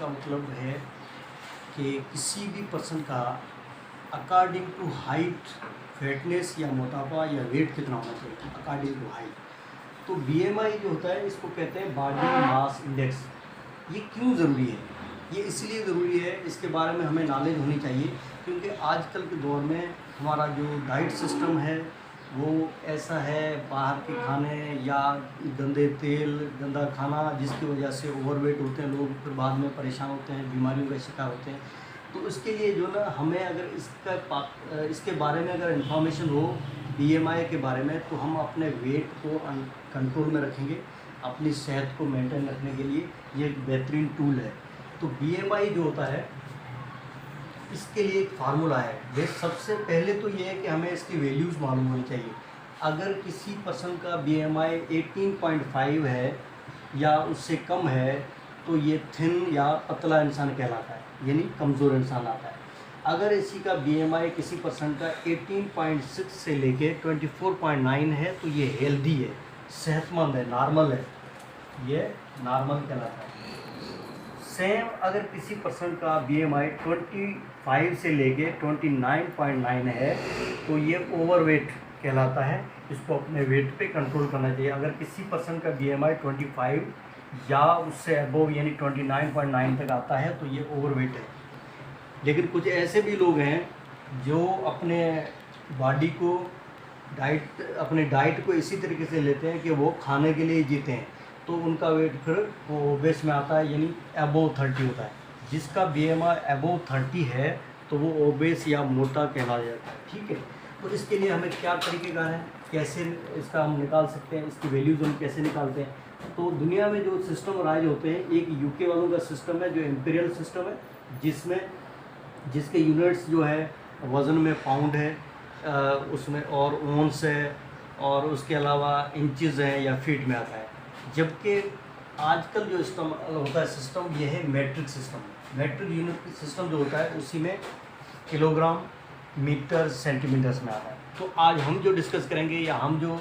का मतलब है कि किसी भी पर्सन का अकॉर्डिंग टू हाइट, फिटनेस या मोटापा या वेट कितना होना चाहिए अकॉर्डिंग टू हाइट। तो बीएमआई जो होता है इसको कहते हैं बॉडी मास इंडेक्स। ये क्यों ज़रूरी है? ये इसलिए ज़रूरी है, इसके बारे में हमें नॉलेज होनी चाहिए क्योंकि आजकल के दौर में हमारा जो डाइट सिस्टम है वो ऐसा है, बाहर के खाने या गंदे तेल, गंदा खाना, जिसकी वजह से ओवरवेट होते हैं लोग, फिर बाद में परेशान होते हैं, बीमारियों का शिकार होते हैं। तो उसके लिए जो ना हमें अगर इसके बारे में अगर इन्फॉर्मेशन हो बीएमआई के बारे में, तो हम अपने वेट को कंट्रोल में रखेंगे। अपनी सेहत को मेंटेन रखने के लिए ये एक बेहतरीन टूल है। तो बीएमआई जो होता है इसके लिए एक फार्मूला है। वे सबसे पहले तो ये है कि हमें इसकी वैल्यूज़ मालूम होनी चाहिए। अगर किसी पर्सन का बीएमआई 18.5 है या उससे कम है तो ये थिन या पतला इंसान कहलाता है, यानी कमज़ोर इंसान आता है। अगर इसी का बीएमआई किसी पर्सन का 18.6 से लेके 24.9 है तो ये हेल्दी है, सेहतमंद है, नॉर्मल है, ये नॉर्मल कहलाता है। सेम अगर किसी पर्सन का बीएमआई 25 से लेके 29.9 है तो ये ओवरवेट कहलाता है। इसको अपने वेट पे कंट्रोल करना चाहिए। अगर किसी पर्सन का बीएमआई 25 या उससे अबव यानी 29.9 तक आता है तो ये ओवरवेट है। लेकिन कुछ ऐसे भी लोग हैं जो अपने बॉडी को अपने डाइट को इसी तरीके से लेते हैं कि वो खाने के लिए जीते हैं, तो उनका वेट फिर वो ओबेस में आता है, यानी अबव 30 होता है। जिसका बीएमआई अबव 30 है तो वो ओबेस या मोटा कहलाया जाता है। ठीक है, तो इसके लिए हमें क्या तरीक़ेकार है, कैसे इसका हम निकाल सकते हैं, इसकी वैल्यूज़ हम कैसे निकालते हैं। तो दुनिया में जो सिस्टम राइज होते हैं, एक यूके वालों का सिस्टम है जो इम्पीरियल सिस्टम है, जिसके यूनिट्स जो है वज़न में पाउंड है, उसमें और ओंस है, और उसके अलावा इंचज़ हैं या फीट में आता है। जबकि आजकल जो सिस्टम होता है सिस्टम ये है metric system. Metric unit system जो होता है उसी में किलोग्राम, मीटर, सेंटीमीटर्स में आता है। तो आज हम जो डिस्कस करेंगे या हम जो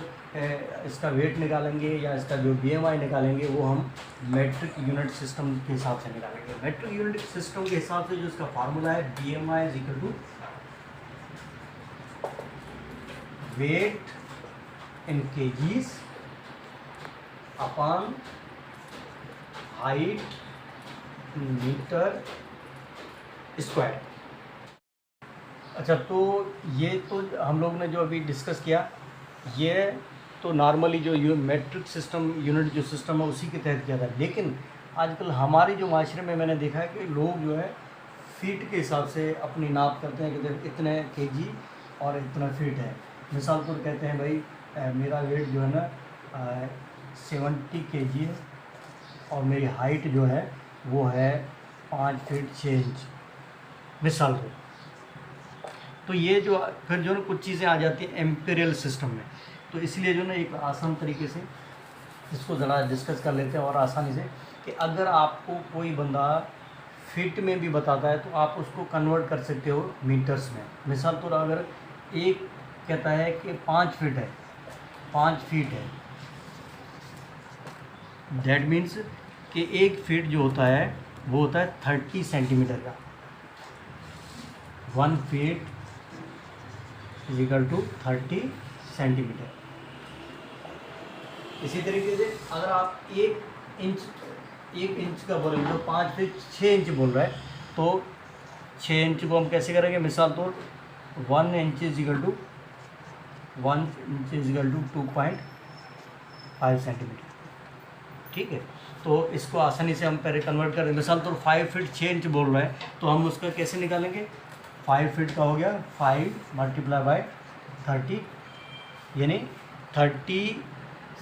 इसका वेट निकालेंगे या इसका जो बीएमआई निकालेंगे वो हम मैट्रिक यूनिट सिस्टम के हिसाब से निकालेंगे। मैट्रिक यूनिट सिस्टम के हिसाब से जो इसका फार्मूला है BMI is equal to weight in kgs upon height metre square. अच्छा, तो ये तो हम लोग ने जो अभी डिस्कस किया ये तो नॉर्मली जो मैट्रिक सिस्टम यूनिट जो सिस्टम है उसी के तहत किया था। लेकिन आजकल हमारे जो माशरे में मैंने देखा है कि लोग जो है फीट के हिसाब से अपनी नाप करते हैं कि इतने केजी और इतना फीट है। मिसाल तौर कहते हैं भाई मेरा वेट जो है ना 70 केजी है और मेरी हाइट जो है वो है 5 फीट 6 इंच मिसाल तौर। तो ये जो फिर जो ना कुछ चीज़ें आ जाती हैं एम्पीरियल सिस्टम में। तो इसलिए जो ना एक आसान तरीके से इसको ज़रा डिस्कस कर लेते हैं और आसानी से कि अगर आपको कोई बंदा फीट में भी बताता है तो आप उसको कन्वर्ट कर सकते हो मीटर्स में। मिसाल तौर अगर एक कहता है कि 5 फीट है, 5 फीट है, दैट मीन्स कि एक फीट जो होता है वो होता है 30 सेंटीमीटर का। 1 feet is equal to 30 centimetre. इसी तरीके से अगर आप 1 इंच का बोलेंगे तो 5 फीट 6 इंच बोल रहा है तो 6 इंच को हम कैसे करेंगे। मिसाल तौर 1 inch is equal to 2.5 centimetre. ठीक है, तो इसको आसानी से हम पहले कन्वर्ट करें। मिसाल तौर 5 फीट 6 इंच बोल रहा है तो हम उसका कैसे निकालेंगे। 5 फीट का हो गया 5 मल्टीप्लाई बाय 30, यानी 30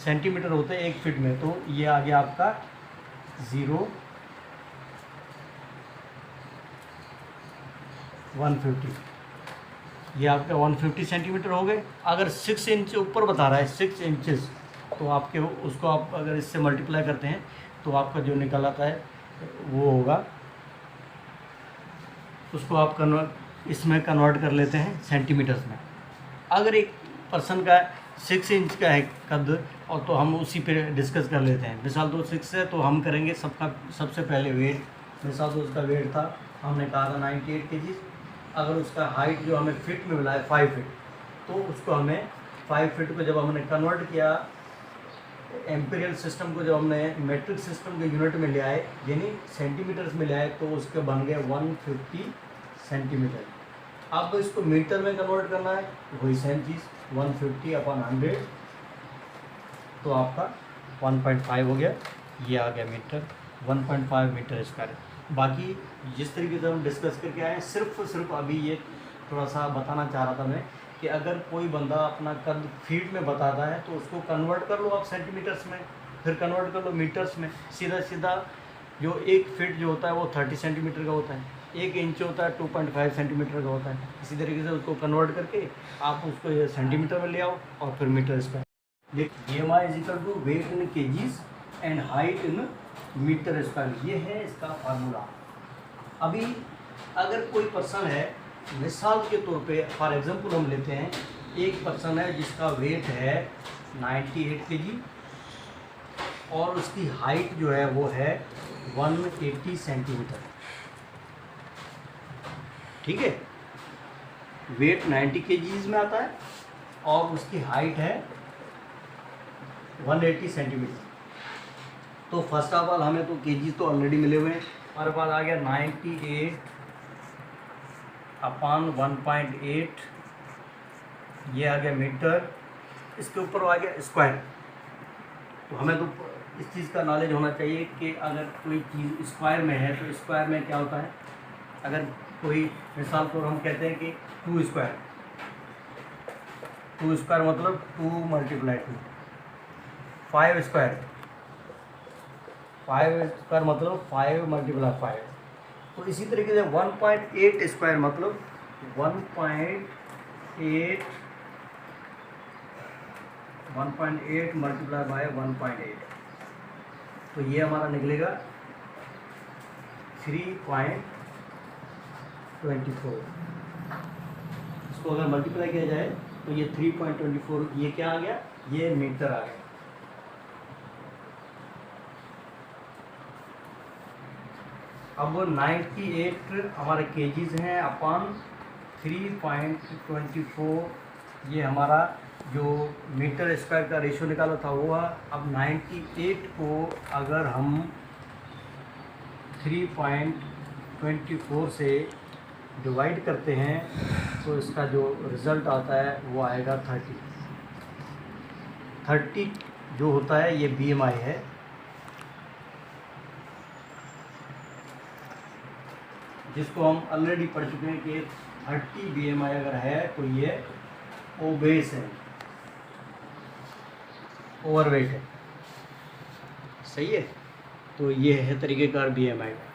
सेंटीमीटर होते हैं 1 फीट में। तो ये आ गया आपका 150, ये आपके 150 सेंटीमीटर हो गए। अगर 6 इंच ऊपर बता रहा है 6 इंचेस तो आपके उसको आप अगर इससे मल्टीप्लाई करते हैं तो आपका जो निकल आता है वो होगा, उसको आप इसमें कन्वर्ट कर लेते हैं सेंटीमीटर्स में। अगर एक पर्सन का 6 इंच का है कद और तो हम उसी पे डिस्कस कर लेते हैं। मिसाल तो 6 है तो हम करेंगे सबसे पहले वेट मिसाल तो उसका वेट था, हमने कहा था 98 kg, अगर उसका हाइट जो हमें फिट में मिला है 5 फीट, तो उसको हमें 5 फीट को जब हमने कन्वर्ट किया एम्पीरियल सिस्टम को, जब हमने मेट्रिक सिस्टम के यूनिट में ले आए यानी सेंटीमीटर्स में ले आए, तो उसके बन गए 150 सेंटीमीटर। अब इसको मीटर में कन्वर्ट करना है, वही सेम चीज़ 150/100, तो आपका 1.5 हो गया, ये आ गया मीटर, 1.5 मीटर स्क्वायर। बाकी जिस तरीके से हम डिस्कस करके आए, सिर्फ अभी ये थोड़ा सा बताना चाह रहा था मैं कि अगर कोई बंदा अपना कद फीट में बताता है तो उसको कन्वर्ट कर लो आप सेंटीमीटर्स में, फिर कन्वर्ट कर लो मीटर्स में, सीधा जो 1 फीट जो होता है वो 30 सेंटीमीटर का होता है, 1 इंच होता है 2.5 सेंटीमीटर का होता है। इसी तरीके से उसको कन्वर्ट करके आप उसको ये सेंटीमीटर में ले आओ और फिर metre square. BMI is equal to weight in kgs and height in metre square, ये है इसका फार्मूला। अभी अगर कोई पर्सन है, मिसाल के तौर पे फॉर एग्जांपल हम लेते हैं, एक पर्सन है जिसका वेट है 98 kg और उसकी हाइट जो है वो है 180 सेंटीमीटर, ठीक है। वेट 90 kg में आता है और उसकी हाइट है 180 सेंटीमीटर। तो फर्स्ट ऑफ ऑल हमें तो केजी तो ऑलरेडी मिले हुए हैं, हमारे पास आ गया 98/1.8, ये आ गया मीटर, इसके ऊपर आ गया स्क्वायर। तो हमें तो इस चीज़ का नॉलेज होना चाहिए कि अगर कोई चीज़ स्क्वायर में है तो स्क्वायर में क्या होता है। अगर कोई मिसाल तो हम कहते हैं कि 2 स्क्वायर मतलब 2 × 2, 5 स्क्वायर मतलब 5 × 5। तो इसी तरीके से 1.8 स्क्वायर मतलब 1.8 मल्टीप्लाई बाय 1.8, तो ये हमारा निकलेगा 3.24। इसको अगर मल्टीप्लाई किया जाए तो ये 3.24, ये क्या आ गया, ये मीटर आ गया। अब 98 हमारे केजीज हैं अपॉन 3.24, ये हमारा जो मीटर स्क्वायर का रेशियो निकाला था वो है। अब 98 को अगर हम 3.24 से डिवाइड करते हैं तो इसका जो रिज़ल्ट आता है वो आएगा 30 जो होता है ये BMI है। जिसको हम ऑलरेडी पढ़ चुके हैं कि 30 BMI अगर है तो ये ओबेस है, ओवरवेट है, सही है। तो ये है तरीक़ेकार BMI का।